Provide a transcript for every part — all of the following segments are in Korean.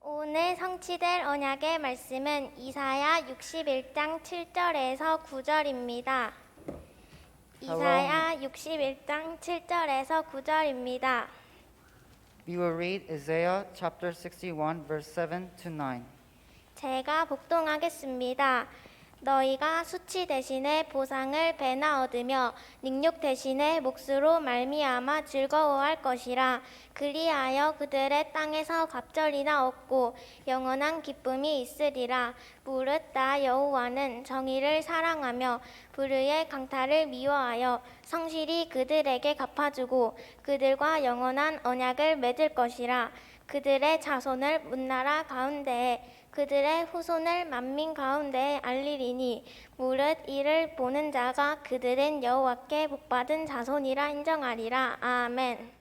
오늘 성취될 언약의 말씀은 이사야 61장 7절에서 9절입니다. 이사야 61장 7절에서 9절입니다. We will read Isaiah chapter 61 verse 7 to 9. 제가 복동하겠습니다. 너희가 수치 대신에 보상을 배나 얻으며 능욕 대신에 몫으로 말미암아 즐거워할 것이라. 그리하여 그들의 땅에서 갑절이나 얻고 영원한 기쁨이 있으리라. 무릇 나 여호와는 정의를 사랑하며 불의의 강탈을 미워하여 성실히 그들에게 갚아주고 그들과 영원한 언약을 맺을 것이라. 그들의 자손을 문나라 가운데에 그들의 후손을 만민 가운데에 알리리니 무릇 이를 보는 자가 그들은 여호와께 복받은 자손이라 인정하리라. 아멘.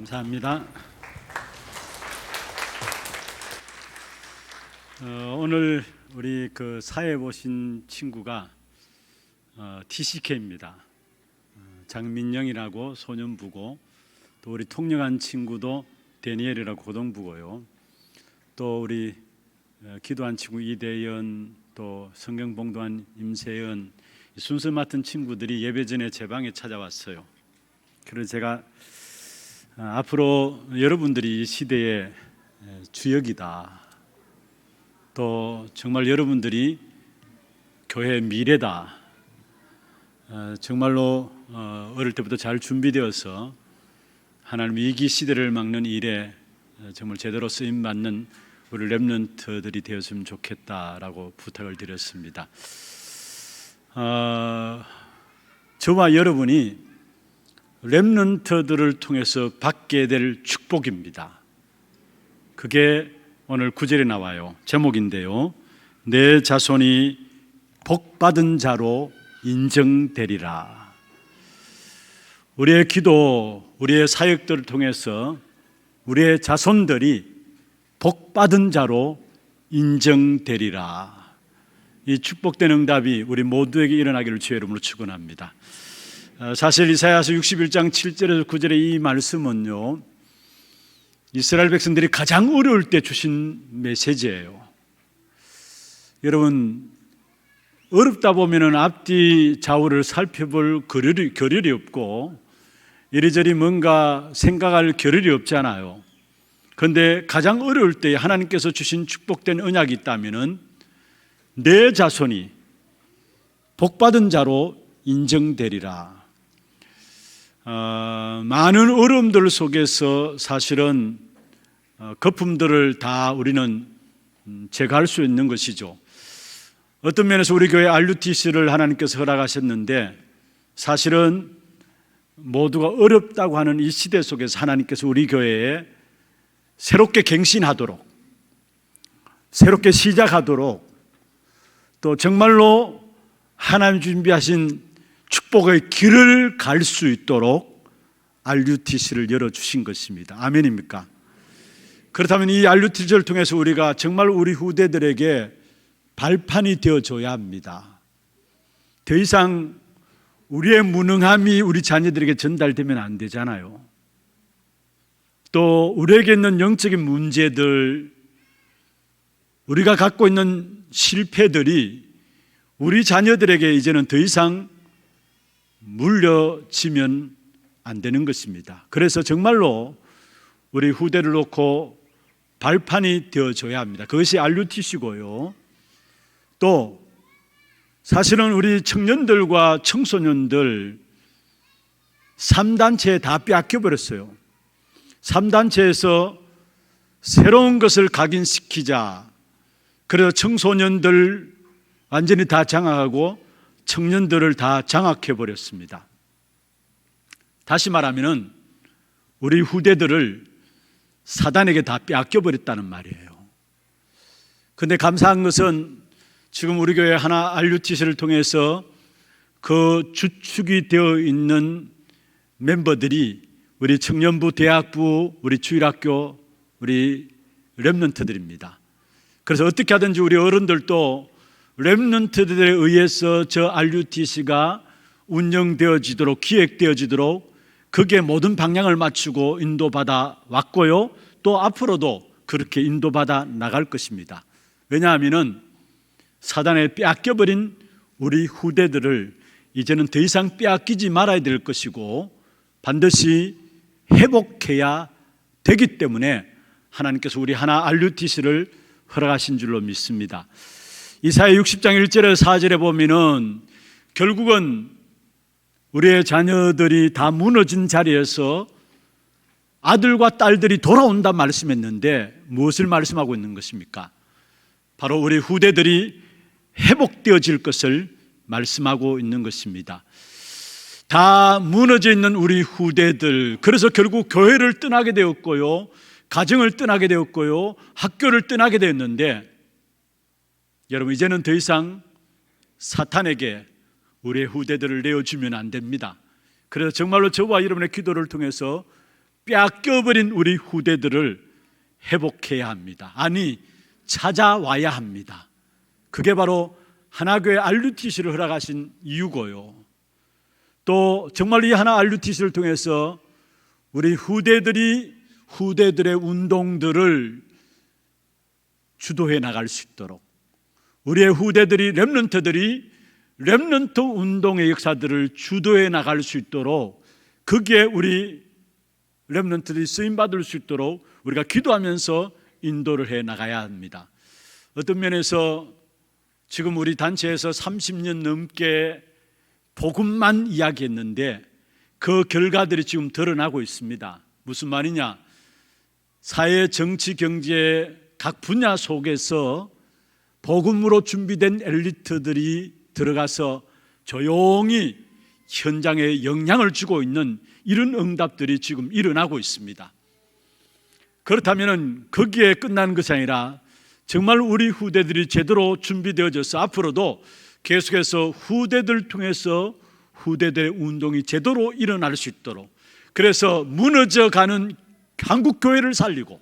감사합니다. 오늘 우리 그 사회 보신 친구가 TCK입니다. 장민영이라고 소년부고, 또 우리 통역한 친구도 데니엘이라고 고등부고요. 또 우리 기도한 친구 이대연, 또 성경 봉도한 임세연, 순서 맡은 친구들이 예배 전에 제 방에 찾아왔어요. 그래서 제가 앞으로 여러분들이 이 시대의 주역이다, 또 정말 여러분들이 교회의 미래다, 정말로 어릴 때부터 잘 준비되어서 하나님 위기 시대를 막는 일에 정말 제대로 쓰임 받는 우리 렘넌트들이 되었으면 좋겠다라고 부탁을 드렸습니다. 저와 여러분이 렘넌트들을 통해서 받게 될 축복입니다. 그게 오늘 9절에 나와요. 제목인데요, 내 자손이 복받은 자로 인정되리라. 우리의 기도, 우리의 사역들을 통해서 우리의 자손들이 복받은 자로 인정되리라. 이 축복된 응답이 우리 모두에게 일어나기를 주의 이름으로 축원합니다. 사실 이사야서 61장 7절에서 9절의 이 말씀은요, 이스라엘 백성들이 가장 어려울 때 주신 메시지예요. 여러분, 어렵다 보면은 앞뒤 좌우를 살펴볼 겨를이 없고 이리저리 뭔가 생각할 겨를이 없잖아요. 그런데 가장 어려울 때 하나님께서 주신 축복된 언약이 있다면은 내 자손이 복받은 자로 인정되리라. 많은 어려움들 속에서 사실은 거품들을 다 우리는 제거할 수 있는 것이죠. 어떤 면에서 우리 교회 RUTC를 하나님께서 허락하셨는데, 사실은 모두가 어렵다고 하는 이 시대 속에서 하나님께서 우리 교회에 새롭게 갱신하도록, 새롭게 시작하도록, 또 정말로 하나님 준비하신 축복의 길을 갈 수 있도록 RUTC를 열어주신 것입니다. 아멘입니까? 그렇다면 이 RUTC를 통해서 우리가 정말 우리 후대들에게 발판이 되어줘야 합니다. 더 이상 우리의 무능함이 우리 자녀들에게 전달되면 안 되잖아요. 또 우리에게 있는 영적인 문제들, 우리가 갖고 있는 실패들이 우리 자녀들에게 이제는 더 이상 물려지면 안 되는 것입니다. 그래서 정말로 우리 후대를 놓고 발판이 되어줘야 합니다. 그것이 RUTC고요. 또 사실은 우리 청년들과 청소년들 3단체에 다 빼앗겨버렸어요. 3단체에서 새로운 것을 각인시키자. 그래서 청소년들 완전히 다 장악하고 청년들을 다 장악해버렸습니다. 다시 말하면 우리 후대들을 사단에게 다 빼앗겨버렸다는 말이에요. 그런데 감사한 것은 지금 우리 교회 하나 RUTC를 통해서 그 주축이 되어 있는 멤버들이 우리 청년부, 대학부, 우리 주일학교, 우리 렘넌트들입니다. 그래서 어떻게 하든지 우리 어른들도 렘넌트들에 의해서 저 RUTC가 운영되어지도록, 기획되어지도록 그게 모든 방향을 맞추고 인도받아 왔고요. 또 앞으로도 그렇게 인도받아 나갈 것입니다. 왜냐하면 사단에 빼앗겨버린 우리 후대들을 이제는 더 이상 빼앗기지 말아야 될 것이고 반드시 회복해야 되기 때문에 하나님께서 우리 하나 RUTC를 허락하신 줄로 믿습니다. 이사야 60장 1절에서 4절에 보면은 결국은 우리의 자녀들이 다 무너진 자리에서 아들과 딸들이 돌아온다 말씀했는데 무엇을 말씀하고 있는 것입니까? 바로 우리 후대들이 회복되어질 것을 말씀하고 있는 것입니다. 다 무너져 있는 우리 후대들, 그래서 결국 교회를 떠나게 되었고요, 가정을 떠나게 되었고요, 학교를 떠나게 되었는데, 여러분 이제는 더 이상 사탄에게 우리의 후대들을 내어주면 안 됩니다. 그래서 정말로 저와 여러분의 기도를 통해서 빼앗겨버린 우리 후대들을 회복해야 합니다. 아니, 찾아와야 합니다. 그게 바로 하나교회 RUTC를 허락하신 이유고요. 또 정말 이 하나 RUTC를 통해서 우리 후대들이 후대들의 운동들을 주도해 나갈 수 있도록, 우리의 후대들이 렘넌트들이 렘넌트 운동의 역사들을 주도해 나갈 수 있도록, 거기에 우리 렘넌트들이 쓰임 받을 수 있도록 우리가 기도하면서 인도를 해 나가야 합니다. 어떤 면에서 지금 우리 단체에서 30년 넘게 복음만 이야기했는데 그 결과들이 지금 드러나고 있습니다. 무슨 말이냐? 사회, 정치, 경제 각 분야 속에서 복음으로 준비된 엘리트들이 들어가서 조용히 현장에 영향을 주고 있는 이런 응답들이 지금 일어나고 있습니다. 그렇다면 거기에 끝나는 것이 아니라 정말 우리 후대들이 제대로 준비되어져서 앞으로도 계속해서 후대들 통해서 후대들의 운동이 제대로 일어날 수 있도록, 그래서 무너져가는 한국교회를 살리고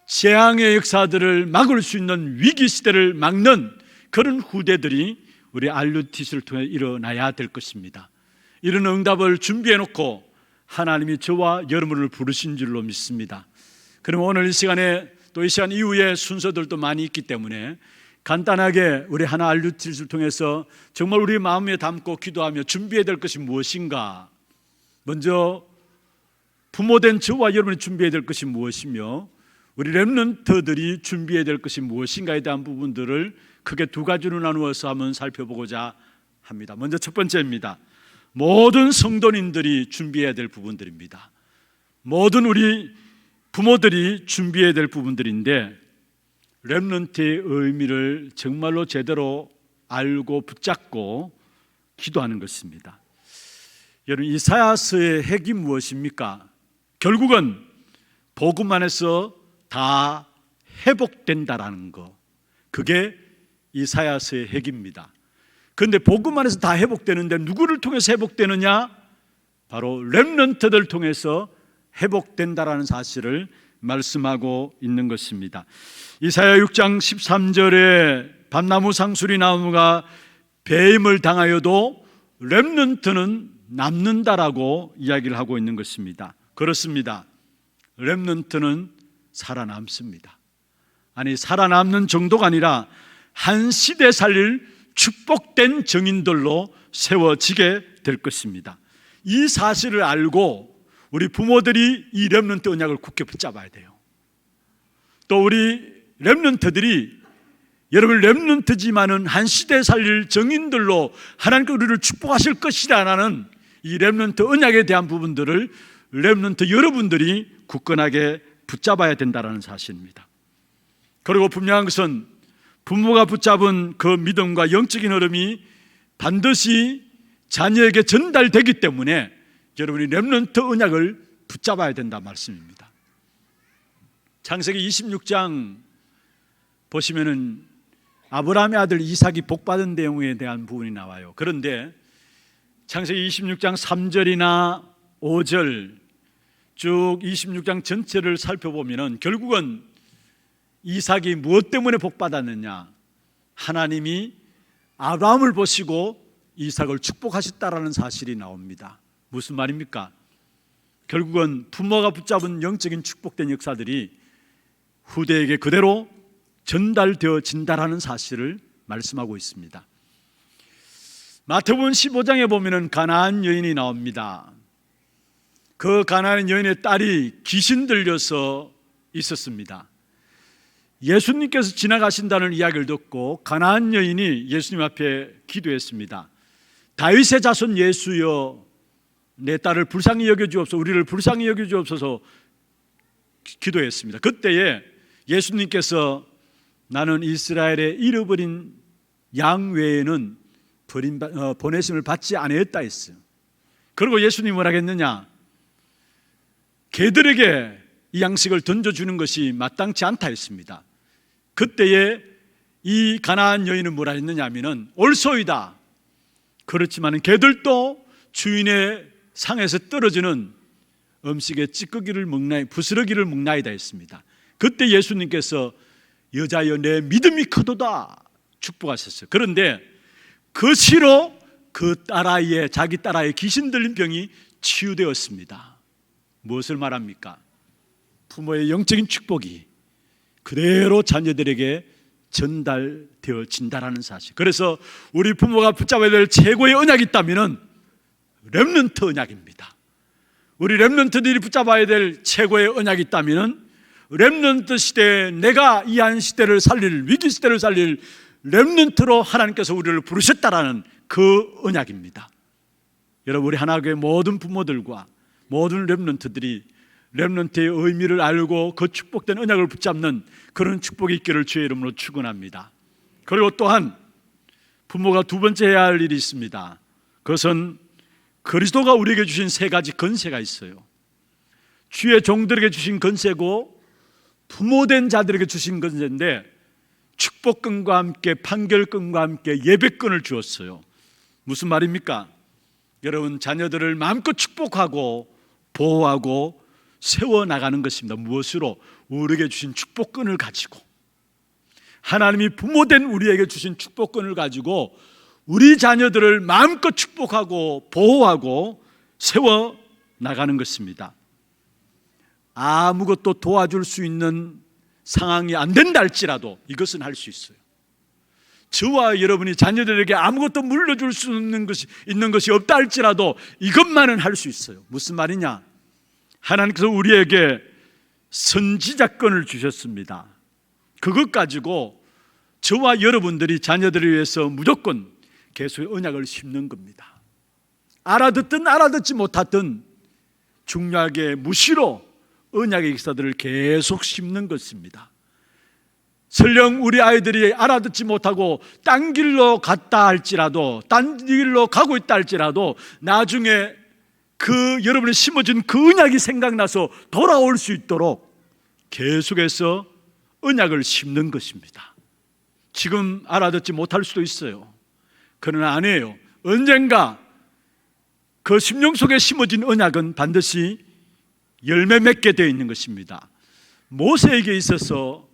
재앙의 역사들을 막을 수 있는 위기시대를 막는 그런 후대들이 우리 RUTC를 통해 일어나야 될 것입니다. 이런 응답을 준비해놓고 하나님이 저와 여러분을 부르신 줄로 믿습니다. 그럼 오늘 이 시간에 또 이 시간 이후에 순서들도 많이 있기 때문에 간단하게 우리 하나 RUTC를 통해서 정말 우리 마음에 담고 기도하며 준비해야 될 것이 무엇인가, 먼저 부모된 저와 여러분이 준비해야 될 것이 무엇이며 우리 렘넌트들이 준비해야 될 것이 무엇인가에 대한 부분들을 크게 두 가지로 나누어서 한번 살펴보고자 합니다. 먼저 첫 번째입니다. 모든 성도님들이 준비해야 될 부분들입니다. 모든 우리 부모들이 준비해야 될 부분들인데 렘넌트의 의미를 정말로 제대로 알고 붙잡고 기도하는 것입니다. 여러분, 이사야서의 핵이 무엇입니까? 결국은 복음 안에서 다 회복된다라는 거, 그게 이사야서의 핵입니다. 그런데 복음 안에서 다 회복되는데 누구를 통해서 회복되느냐? 바로 렘넌트들 통해서 회복된다라는 사실을 말씀하고 있는 것입니다. 이사야 6장 13절에 밤나무 상수리 나무가 배임을 당하여도 렘넌트는 남는다라고 이야기를 하고 있는 것입니다. 그렇습니다. 렘넌트는 살아남습니다. 아니, 살아남는 정도가 아니라 한 시대 살릴 축복된 증인들로 세워지게 될 것입니다. 이 사실을 알고 우리 부모들이 이 렘넌트 언약을 굳게 붙잡아야 돼요. 또 우리 렘넌트들이, 여러분 렘넌트지만은 한 시대 살릴 증인들로 하나님께서 우리를 축복하실 것이라는 이 렘넌트 언약에 대한 부분들을 렘넌트 여러분들이 굳건하게 붙잡아야 된다는 사실입니다. 그리고 분명한 것은 부모가 붙잡은 그 믿음과 영적인 흐름이 반드시 자녀에게 전달되기 때문에 여러분이 렘넌트 언약을 붙잡아야 된다 말씀입니다. 창세기 26장 보시면은 아브라함의 아들 이삭이 복받은 내용에 대한 부분이 나와요. 그런데 창세기 26장 3절이나 5절 쭉 26장 전체를 살펴보면은 결국은 이삭이 무엇 때문에 복받았느냐? 하나님이 아브라함을 보시고 이삭을 축복하셨다라는 사실이 나옵니다. 무슨 말입니까? 결국은 부모가 붙잡은 영적인 축복된 역사들이 후대에게 그대로 전달되어진다라는 사실을 말씀하고 있습니다. 마태복음 15장에 보면은 가나안 여인이 나옵니다. 그 가나안 여인의 딸이 귀신 들려서 있었습니다. 예수님께서 지나가신다는 이야기를 듣고 가나안 여인이 예수님 앞에 기도했습니다. 다윗의 자손 예수여, 내 딸을 불쌍히 여겨주옵소서, 우리를 불쌍히 여겨주옵소서 기도했습니다. 그때에 예수님께서 나는 이스라엘의 잃어버린 양 외에는 보내심을 받지 아니했다 했어요. 그리고 예수님이 뭐라 했느냐? 개들에게 이 양식을 던져주는 것이 마땅치 않다 했습니다. 그때에 이 가나안 여인은 뭐라 했느냐 하면은 옳소이다. 그렇지만 개들도 주인의 상에서 떨어지는 음식의 찌꺼기를 먹나이, 부스러기를 먹나이다 했습니다. 그때 예수님께서 여자여 내 믿음이 크도다 축복하셨어요. 그런데 그 시로 그 딸아이의 자기 딸아이의 귀신 들린 병이 치유되었습니다. 무엇을 말합니까? 부모의 영적인 축복이 그대로 자녀들에게 전달되어진다라는 사실. 그래서 우리 부모가 붙잡아야 될 최고의 언약이 있다면 렘넌트 언약입니다. 우리 렘넌트들이 붙잡아야 될 최고의 언약이 있다면 렘넌트 시대에 내가 이 한 시대를 살릴, 위기 시대를 살릴 렘넌트로 하나님께서 우리를 부르셨다라는 그 언약입니다. 여러분, 우리 하나교회 모든 부모들과 모든 렘넌트들이 렘넌트의 의미를 알고 그 축복된 언약을 붙잡는 그런 축복이 있기를 주의 이름으로 축원합니다. 그리고 또한 부모가 두 번째 해야 할 일이 있습니다. 그것은 그리스도가 우리에게 주신 세 가지 건세가 있어요. 주의 종들에게 주신 건세고 부모된 자들에게 주신 건세인데, 축복권과 함께 판결권과 함께 예배권을 주었어요. 무슨 말입니까? 여러분, 자녀들을 마음껏 축복하고 보호하고 세워나가는 것입니다. 무엇으로? 우리에게 주신 축복권을 가지고, 하나님이 부모된 우리에게 주신 축복권을 가지고 우리 자녀들을 마음껏 축복하고 보호하고 세워나가는 것입니다. 아무것도 도와줄 수 있는 상황이 안 된다 할지라도 이것은 할 수 있어요. 저와 여러분이 자녀들에게 아무것도 물려줄 수 있는 것이 없다 할지라도 이것만은 할 수 있어요. 무슨 말이냐? 하나님께서 우리에게 선지자권을 주셨습니다. 그것 가지고 저와 여러분들이 자녀들을 위해서 무조건 계속 언약을 심는 겁니다. 알아듣든 알아듣지 못하든 중요하게 무시로 언약의 역사들을 계속 심는 것입니다. 설령 우리 아이들이 알아듣지 못하고 딴 길로 갔다 할지라도, 딴 길로 가고 있다 할지라도 나중에 그 여러분이 심어준 그 언약이 생각나서 돌아올 수 있도록 계속해서 언약을 심는 것입니다. 지금 알아듣지 못할 수도 있어요. 그러나 아니에요. 언젠가 그 심령 속에 심어진 언약은 반드시 열매 맺게 되어 있는 것입니다. 모세에게 있어서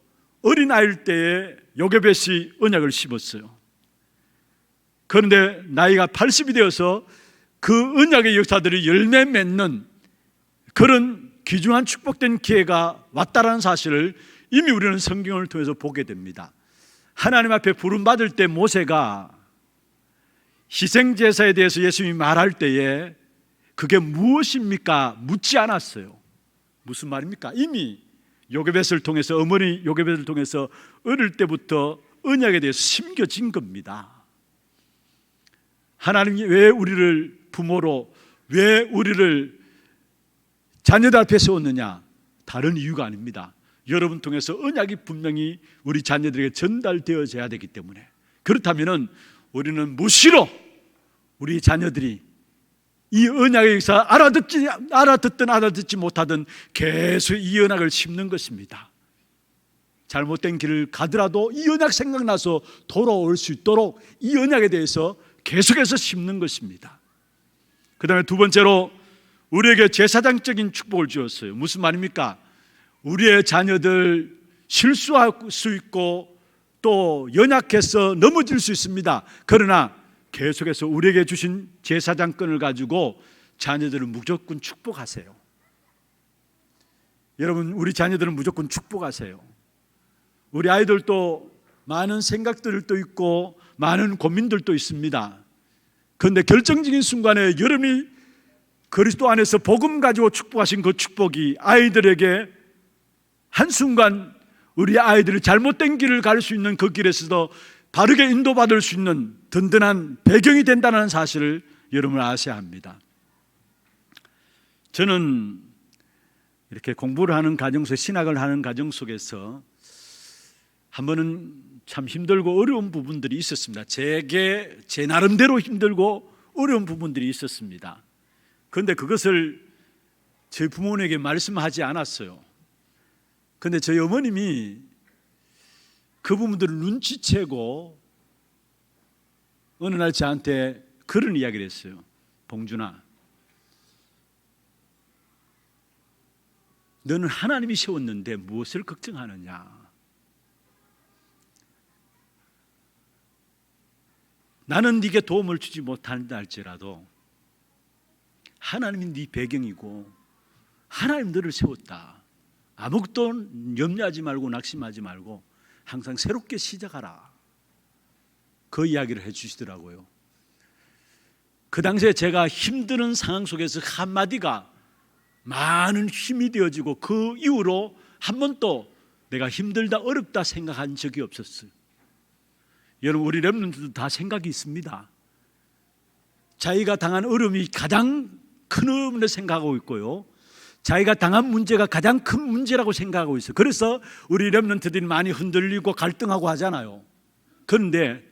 어린아이일 때에 요게벳이 언약을 심었어요. 그런데 나이가 80이 되어서 그 언약의 역사들이 열매 맺는 그런 귀중한 축복된 기회가 왔다라는 사실을 이미 우리는 성경을 통해서 보게 됩니다. 하나님 앞에 부름받을 때 모세가 희생제사에 대해서 예수님이 말할 때에 그게 무엇입니까? 묻지 않았어요. 무슨 말입니까? 이미 요게벳을 통해서, 어머니 요게벳을 통해서 어릴 때부터 언약에 대해서 심겨진 겁니다. 하나님이 왜 우리를 부모로, 왜 우리를 자녀들 앞에 세웠느냐? 다른 이유가 아닙니다. 여러분 통해서 언약이 분명히 우리 자녀들에게 전달되어져야 되기 때문에. 그렇다면 우리는 무시로 우리 자녀들이 이 언약의 역사 알아듣든 알아듣지 못하든 계속 이 언약을 심는 것입니다. 잘못된 길을 가더라도 이 언약 생각나서 돌아올 수 있도록 이 언약에 대해서 계속해서 심는 것입니다. 그 다음에 두 번째로 우리에게 제사장적인 축복을 주었어요. 무슨 말입니까? 우리의 자녀들 실수할 수 있고 또 연약해서 넘어질 수 있습니다. 그러나 계속해서 우리에게 주신 제사장권을 가지고 자녀들을 무조건 축복하세요. 여러분, 우리 자녀들은 무조건 축복하세요. 우리 아이들도 많은 생각들도 있고 많은 고민들도 있습니다. 그런데 결정적인 순간에 여러분이 그리스도 안에서 복음 가지고 축복하신 그 축복이 아이들에게 한순간 우리 아이들이 잘못된 길을 갈 수 있는 그 길에서도 바르게 인도받을 수 있는 든든한 배경이 된다는 사실을 여러분 아셔야 합니다. 저는 이렇게 공부를 하는 가정 속, 신학을 하는 가정 속에서 한 번은 참 힘들고 어려운 부분들이 있었습니다. 제 나름대로 힘들고 어려운 부분들이 있었습니다. 그런데 그것을 저희 부모님에게 말씀하지 않았어요. 그런데 저희 어머님이 그 부분들을 눈치채고 어느 날 저한테 그런 이야기를 했어요. 봉준아, 너는 하나님이 세웠는데 무엇을 걱정하느냐? 나는 네게 도움을 주지 못한다 할지라도 하나님이 네 배경이고 하나님 너를 세웠다. 아무것도 염려하지 말고 낙심하지 말고 항상 새롭게 시작하라. 그 이야기를 해주시더라고요. 그 당시에 제가 힘드는 상황 속에서 한마디가 많은 힘이 되어지고 그 이후로 한 번도 내가 힘들다 어렵다 생각한 적이 없었어요. 여러분, 우리 렘넌트도 다 생각이 있습니다. 자기가 당한 어려움이 가장 큰 어려움을 생각하고 있고요, 자기가 당한 문제가 가장 큰 문제라고 생각하고 있어요. 그래서 우리 렘넌트들이 많이 흔들리고 갈등하고 하잖아요. 그런데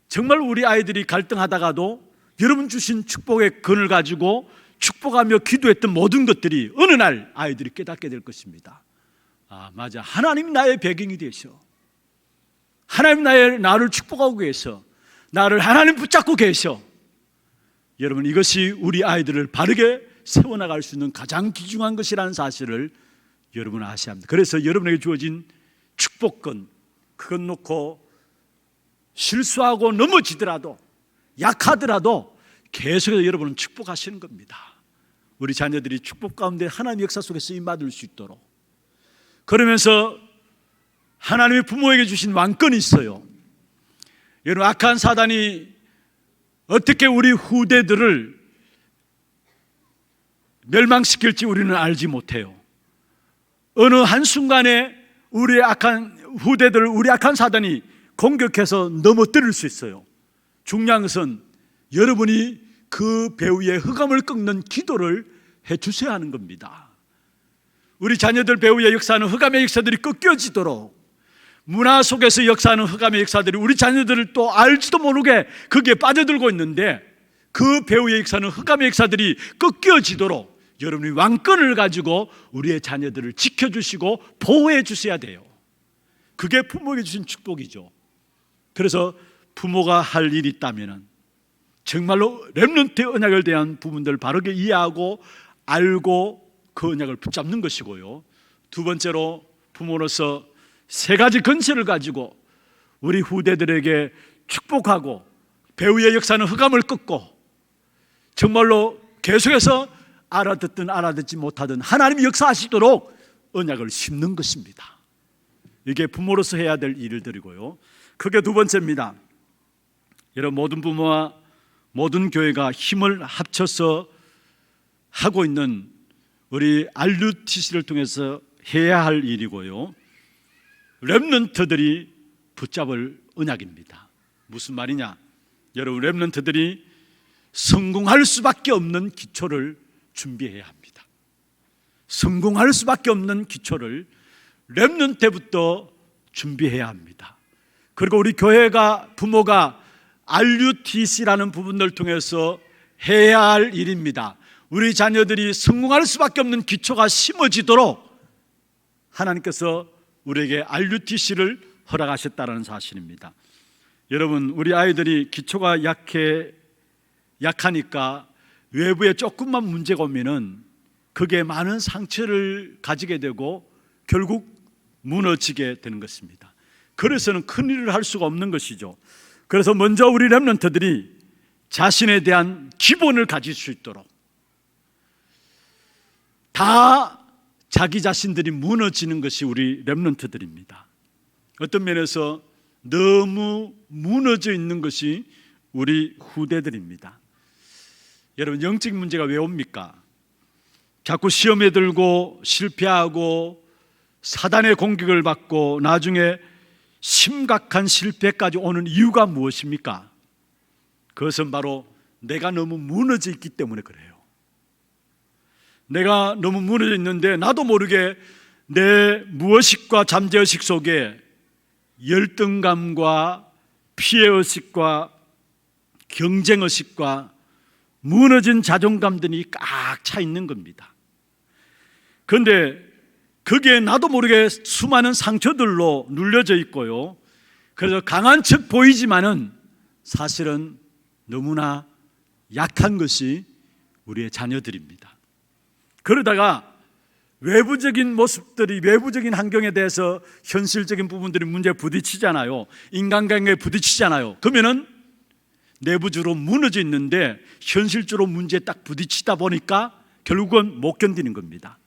정말 우리 아이들이 갈등하다가도 여러분 주신 축복의 근을 가지고 축복하며 기도했던 모든 것들이 어느 날 아이들이 깨닫게 될 것입니다. 아, 맞아, 하나님 나의 배경이 되셔. 하나님 나를 축복하고 계셔. 나를 하나님 붙잡고 계셔. 여러분, 이것이 우리 아이들을 바르게 세워나갈 수 있는 가장 귀중한 것이라는 사실을 여러분 아셔야 합니다. 그래서 여러분에게 주어진 축복권, 그것 놓고 실수하고 넘어지더라도 약하더라도 계속해서 여러분은 축복하시는 겁니다. 우리 자녀들이 축복 가운데 하나님의 역사 속에 쓰임받을 수 있도록. 그러면서 하나님의 부모에게 주신 왕권이 있어요. 여러분, 악한 사단이 어떻게 우리 후대들을 멸망시킬지 우리는 알지 못해요. 어느 한순간에 우리의 악한 후대들을 우리 악한 사단이 공격해서 넘어뜨릴 수 있어요. 중요한 것은 여러분이 그 배후의 흑암을 꺾는 기도를 해 주셔야 하는 겁니다. 우리 자녀들 배후의 역사는 흑암의 역사들이 꺾여지도록, 문화 속에서 역사하는 흑암의 역사들이 우리 자녀들을 또 알지도 모르게 거기에 빠져들고 있는데, 그 배후의 역사는 흑암의 역사들이 꺾여지도록 여러분이 왕권을 가지고 우리의 자녀들을 지켜주시고 보호해 주셔야 돼요. 그게 부모에게 주신 축복이죠. 그래서 부모가 할 일이 있다면 정말로 렘넌트의 언약을 대한 부분들을 바르게 이해하고 알고 그 언약을 붙잡는 것이고요, 두 번째로 부모로서 세 가지 건설을 가지고 우리 후대들에게 축복하고 배후의 역사는 흑암을 꺾고 정말로 계속해서 알아듣든 알아듣지 못하든 하나님이 역사하시도록 언약을 심는 것입니다. 이게 부모로서 해야 될 일들이고요, 그게 두 번째입니다. 여러분, 모든 부모와 모든 교회가 힘을 합쳐서 하고 있는 우리 RUTC를 통해서 해야 할 일이고요, 렘넌트들이 붙잡을 언약입니다. 무슨 말이냐? 여러분, 렘넌트들이 성공할 수밖에 없는 기초를 준비해야 합니다. 성공할 수밖에 없는 기초를 렘넌트 때부터 준비해야 합니다. 그리고 우리 교회가, 부모가 RUTC라는 부분을 통해서 해야 할 일입니다. 우리 자녀들이 성공할 수밖에 없는 기초가 심어지도록 하나님께서 우리에게 RUTC를 허락하셨다는 사실입니다. 여러분, 우리 아이들이 기초가 약하니까 외부에 조금만 문제가 오면은 그게 많은 상처를 가지게 되고 결국 무너지게 되는 것입니다. 그래서는 큰 일을 할 수가 없는 것이죠. 그래서 먼저 우리 렘넌트들이 자신에 대한 기본을 가질 수 있도록, 다 자기 자신들이 무너지는 것이 우리 렘넌트들입니다. 어떤 면에서 너무 무너져 있는 것이 우리 후대들입니다. 여러분, 영적 문제가 왜 옵니까? 자꾸 시험에 들고 실패하고 사단의 공격을 받고 나중에 심각한 실패까지 오는 이유가 무엇입니까? 그것은 바로 내가 너무 무너져 있기 때문에 그래요. 내가 너무 무너져 있는데 나도 모르게 내 무의식과 잠재의식 속에 열등감과 피해의식과 경쟁의식과 무너진 자존감들이 꽉 차 있는 겁니다. 그런데 거기에 나도 모르게 수많은 상처들로 눌려져 있고요, 그래서 강한 척 보이지만은 사실은 너무나 약한 것이 우리의 자녀들입니다. 그러다가 외부적인 모습들이, 외부적인 환경에 대해서 현실적인 부분들이 문제에 부딪히잖아요. 인간관계에 부딪히잖아요. 그러면은 내부적으로 무너져 있는데 현실적으로 문제에 딱 부딪히다 보니까 결국은 못 견디는 겁니다.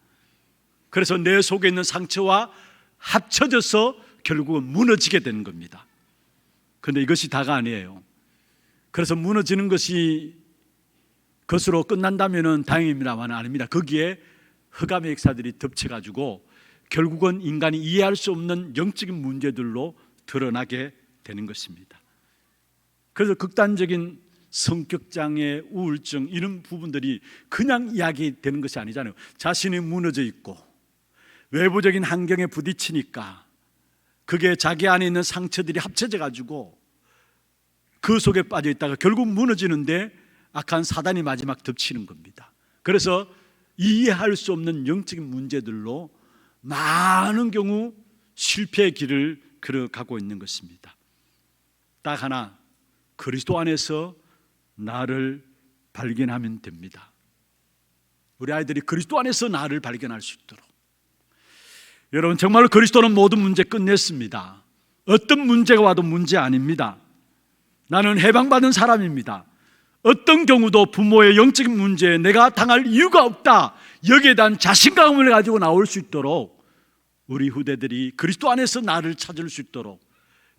그래서 내 속에 있는 상처와 합쳐져서 결국은 무너지게 되는 겁니다. 그런데 이것이 다가 아니에요. 그래서 무너지는 것이 것으로 끝난다면 다행입니다만 아닙니다. 거기에 흑암의 역사들이 덮쳐가지고 결국은 인간이 이해할 수 없는 영적인 문제들로 드러나게 되는 것입니다. 그래서 극단적인 성격장애, 우울증 이런 부분들이 그냥 이야기되는 것이 아니잖아요. 자신이 무너져 있고 외부적인 환경에 부딪히니까 그게 자기 안에 있는 상처들이 합쳐져 가지고 그 속에 빠져 있다가 결국 무너지는데 악한 사단이 마지막 덮치는 겁니다. 그래서 이해할 수 없는 영적인 문제들로 많은 경우 실패의 길을 걸어가고 있는 것입니다. 딱 하나, 그리스도 안에서 나를 발견하면 됩니다. 우리 아이들이 그리스도 안에서 나를 발견할 수 있도록. 여러분, 정말로 그리스도는 모든 문제 끝냈습니다. 어떤 문제가 와도 문제 아닙니다. 나는 해방받은 사람입니다. 어떤 경우도 부모의 영적인 문제에 내가 당할 이유가 없다, 여기에 대한 자신감을 가지고 나올 수 있도록 우리 후대들이 그리스도 안에서 나를 찾을 수 있도록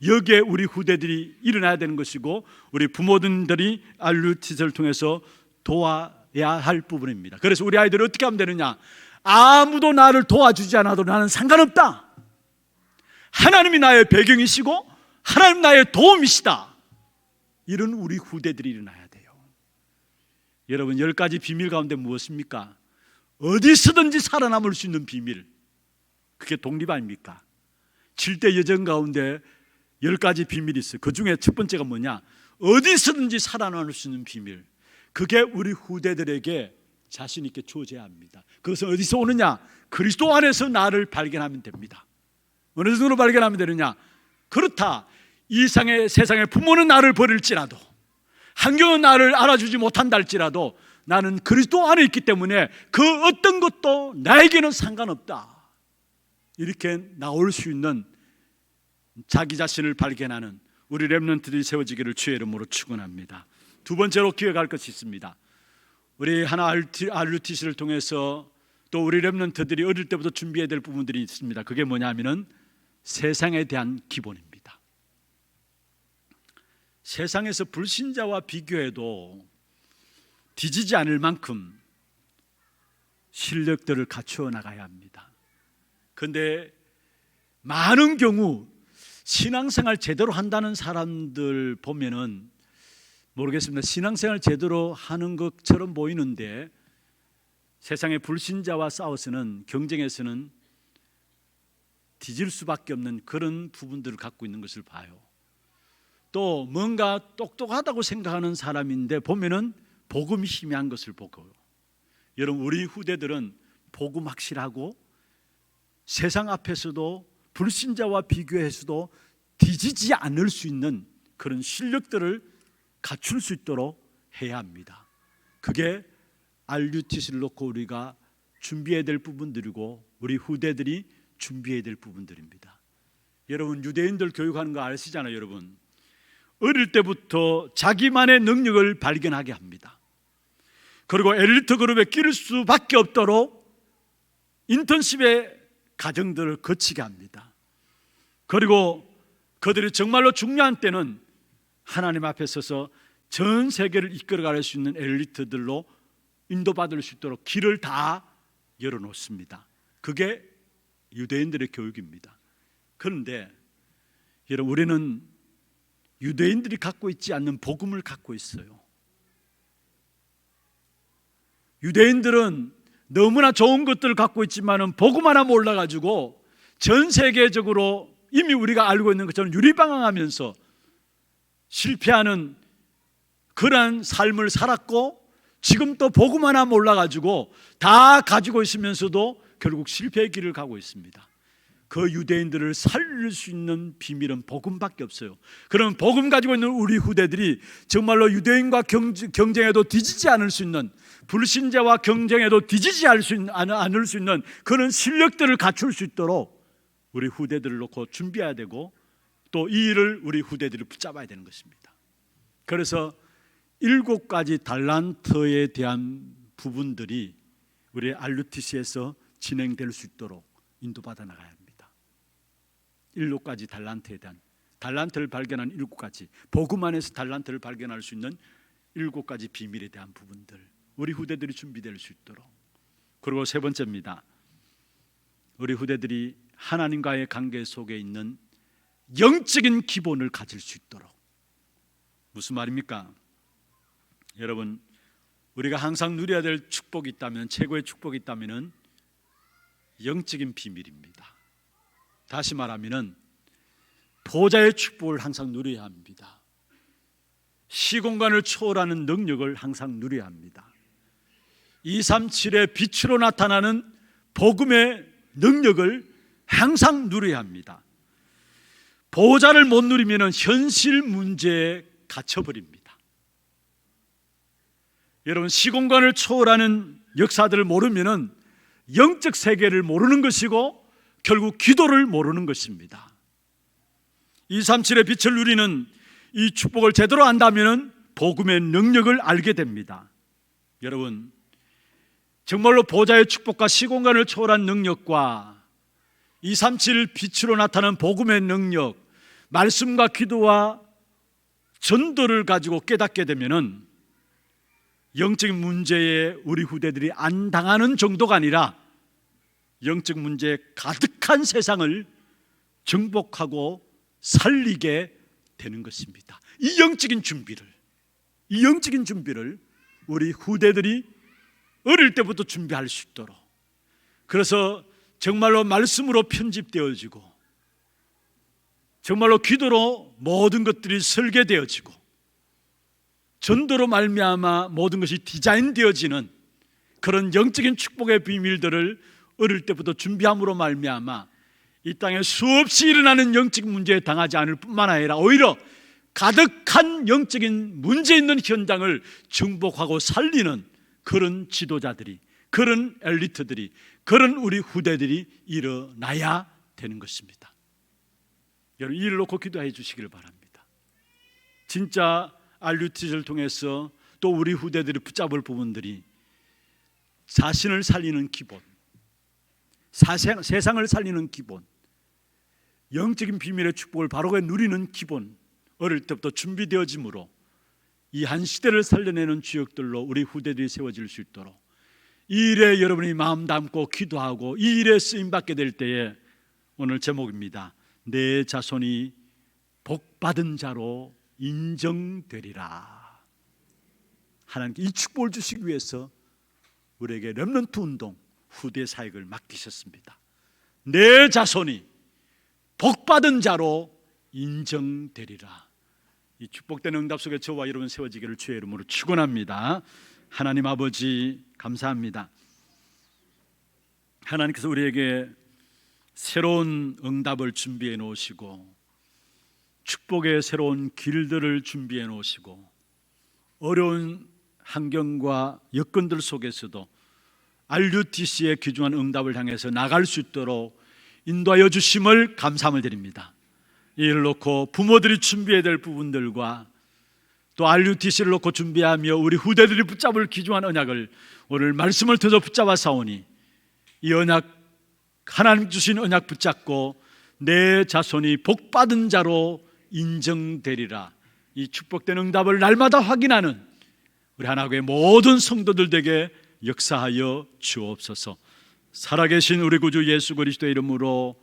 여기에 우리 후대들이 일어나야 되는 것이고 우리 부모들이 RUTC를 통해서 도와야 할 부분입니다. 그래서 우리 아이들이 어떻게 하면 되느냐? 아무도 나를 도와주지 않아도 나는 상관없다. 하나님이 나의 배경이시고 하나님 나의 도움이시다. 이런 우리 후대들이 일어나야 돼요. 여러분, 10가지 비밀 가운데 무엇입니까? 어디서든지 살아남을 수 있는 비밀, 그게 독립 아닙니까? 7대 여정 가운데 10가지 비밀이 있어요. 그 중에 첫 번째가 뭐냐? 어디서든지 살아남을 수 있는 비밀. 그게 우리 후대들에게 자신 있게 주어져야 합니다. 그것은 어디서 오느냐? 그리스도 안에서 나를 발견하면 됩니다. 어느 정도로 발견하면 되느냐? 그렇다, 이 세상의 부모는 나를 버릴지라도, 환경은 나를 알아주지 못한다 할지라도 나는 그리스도 안에 있기 때문에 그 어떤 것도 나에게는 상관없다, 이렇게 나올 수 있는 자기 자신을 발견하는 우리 렘넌트들이 세워지기를 주의 이름으로 축원합니다. 두 번째로 기억할 것이 있습니다. 우리 하나 RUTC를 통해서 또 우리 렘넌트들이 어릴 때부터 준비해야 될 부분들이 있습니다. 그게 뭐냐면은 세상에 대한 기본입니다. 세상에서 불신자와 비교해도 뒤지지 않을 만큼 실력들을 갖추어 나가야 합니다. 그런데 많은 경우 신앙생활 제대로 한다는 사람들 보면은 모르겠습니다. 신앙생활 제대로 하는 것처럼 보이는데 세상의 불신자와 싸워서는, 경쟁에서는 뒤질 수밖에 없는 그런 부분들을 갖고 있는 것을 봐요. 또 뭔가 똑똑하다고 생각하는 사람인데 보면은 복음이 희미한 것을 보고요. 여러분, 우리 후대들은 복음 확실하고 세상 앞에서도 불신자와 비교해서도 뒤지지 않을 수 있는 그런 실력들을 갖출 수 있도록 해야 합니다. 그게 RUTC를 놓고 우리가 준비해야 될 부분들이고 우리 후대들이 준비해야 될 부분들입니다. 여러분, 유대인들 교육하는 거 아시잖아요. 여러분, 어릴 때부터 자기만의 능력을 발견하게 합니다. 그리고 엘리트 그룹에 끼를 수밖에 없도록 인턴십의 과정들을 거치게 합니다. 그리고 그들이 정말로 중요한 때는 하나님 앞에 서서 전 세계를 이끌어갈 수 있는 엘리트들로 인도받을 수 있도록 길을 다 열어놓습니다. 그게 유대인들의 교육입니다. 그런데 여러분, 우리는 유대인들이 갖고 있지 않는 복음을 갖고 있어요. 유대인들은 너무나 좋은 것들을 갖고 있지만은 복음 하나 몰라가지고 전 세계적으로 이미 우리가 알고 있는 것처럼 유리방황하면서 실패하는 그러한 삶을 살았고, 지금 또 복음 하나 몰라가지고 다 가지고 있으면서도 결국 실패의 길을 가고 있습니다. 그 유대인들을 살릴 수 있는 비밀은 복음밖에 없어요. 그럼 복음 가지고 있는 우리 후대들이 정말로 유대인과 경쟁해도 뒤지지 않을 수 있는, 불신자와 경쟁해도 뒤지지 않을 수 있는 그런 실력들을 갖출 수 있도록 우리 후대들을 놓고 준비해야 되고, 또 이 일을 우리 후대들이 붙잡아야 되는 것입니다. 그래서 7가지 달란트에 대한 부분들이 우리 RUTC에서 진행될 수 있도록 인도받아 나가야 합니다. 7가지 달란트에 대한, 달란트를 발견한 7가지, 복음 안에서 달란트를 발견할 수 있는 7가지 비밀에 대한 부분들, 우리 후대들이 준비될 수 있도록. 그리고 세 번째입니다. 우리 후대들이 하나님과의 관계 속에 있는 영적인 기본을 가질 수 있도록. 무슨 말입니까? 여러분, 우리가 항상 누려야 될 축복이 있다면, 최고의 축복이 있다면 영적인 비밀입니다. 다시 말하면 보좌의 축복을 항상 누려야 합니다. 시공간을 초월하는 능력을 항상 누려야 합니다. 237의 빛으로 나타나는 복음의 능력을 항상 누려야 합니다. 보좌를 못 누리면 현실 문제에 갇혀버립니다. 여러분, 시공간을 초월하는 역사들을 모르면 영적 세계를 모르는 것이고 결국 기도를 모르는 것입니다. 237의 빛을 누리는 이 축복을 제대로 안다면 복음의 능력을 알게 됩니다. 여러분, 정말로 보좌의 축복과 시공간을 초월한 능력과 237 빛으로 나타나는 복음의 능력, 말씀과 기도와 전도를 가지고 깨닫게 되면은 영적 문제에 우리 후대들이 안 당하는 정도가 아니라 영적 문제에 가득한 세상을 정복하고 살리게 되는 것입니다. 이 영적인 준비를 우리 후대들이 어릴 때부터 준비할 수 있도록, 그래서 정말로 말씀으로 편집되어지고 정말로 기도로 모든 것들이 설계되어지고 전도로 말미암아 모든 것이 디자인되어지는 그런 영적인 축복의 비밀들을 어릴 때부터 준비함으로 말미암아 이 땅에 수없이 일어나는 영적 문제에 당하지 않을 뿐만 아니라 오히려 가득한 영적인 문제 있는 현장을 정복하고 살리는 그런 지도자들이, 그런 엘리트들이, 그런 우리 후대들이 일어나야 되는 것입니다. 여러분, 이를 놓고 기도해 주시기를 바랍니다. 진짜 RUTC를 통해서 또 우리 후대들이 붙잡을 부분들이 자신을 살리는 기본, 세상을 살리는 기본, 영적인 비밀의 축복을 바로 누리는 기본, 어릴 때부터 준비되어지므로 이 한 시대를 살려내는 주역들로 우리 후대들이 세워질 수 있도록 이 일에 여러분이 마음 담고 기도하고 이 일에 쓰임받게 될 때에, 오늘 제목입니다. 내 자손이 복받은 자로 인정되리라. 하나님께 이 축복을 주시기 위해서 우리에게 렘넌트 운동, 후대 사역을 맡기셨습니다. 내 자손이 복받은 자로 인정되리라. 이 축복된 응답 속에 저와 여러분 세워지기를 주의 이름으로 축원합니다. 하나님 아버지, 감사합니다. 하나님께서 우리에게 새로운 응답을 준비해 놓으시고 축복의 새로운 길들을 준비해 놓으시고 어려운 환경과 여건들 속에서도 RUTC의 귀중한 응답을 향해서 나갈 수 있도록 인도하여 주심을 감사함을 드립니다. 이를 놓고 부모들이 준비해야 될 부분들과 또 RUTC를 놓고 준비하며 우리 후대들이 붙잡을 귀중한 언약을 오늘 말씀을 통해서 붙잡아 사오니 이 언약, 하나님 주신 언약 붙잡고 내 자손이 복받은 자로 인정되리라. 이 축복된 응답을 날마다 확인하는 우리 하나님의 모든 성도들 되게 역사하여 주옵소서. 살아계신 우리 구주 예수 그리스도의 이름으로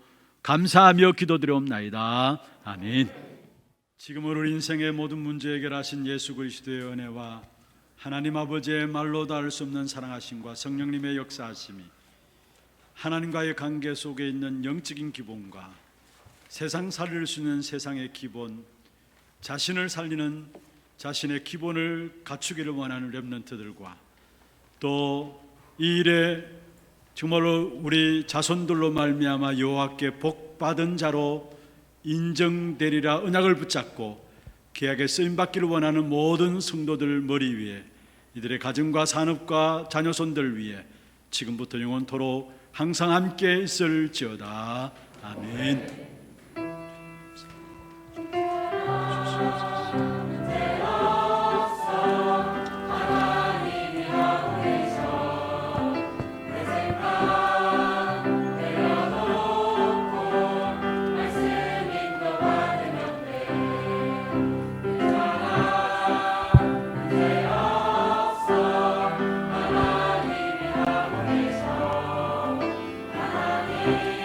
감사하며 기도드리옵나이다. 아멘. 지금은 우리 인생의 모든 문제 해결하신 예수 그리스도의 은혜와 하나님 아버지의 말로 닿을 수 없는 사랑하심과 성령님의 역사하심이 하나님과의 관계 속에 있는 영적인 기본과 세상 살릴 수 있는 세상의 기본, 자신을 살리는 자신의 기본을 갖추기를 원하는 렘넌트들과 또 이 일에 정말로 우리 자손들로 말미암아 여호와께 복받은 자로 인정되리라 언약을 붙잡고 계약에 쓰임받기를 원하는 모든 성도들 머리 위에, 이들의 가정과 산업과 자녀손들 위에 지금부터 영원토록 항상 함께 있을지어다. 아멘. 기도합니다.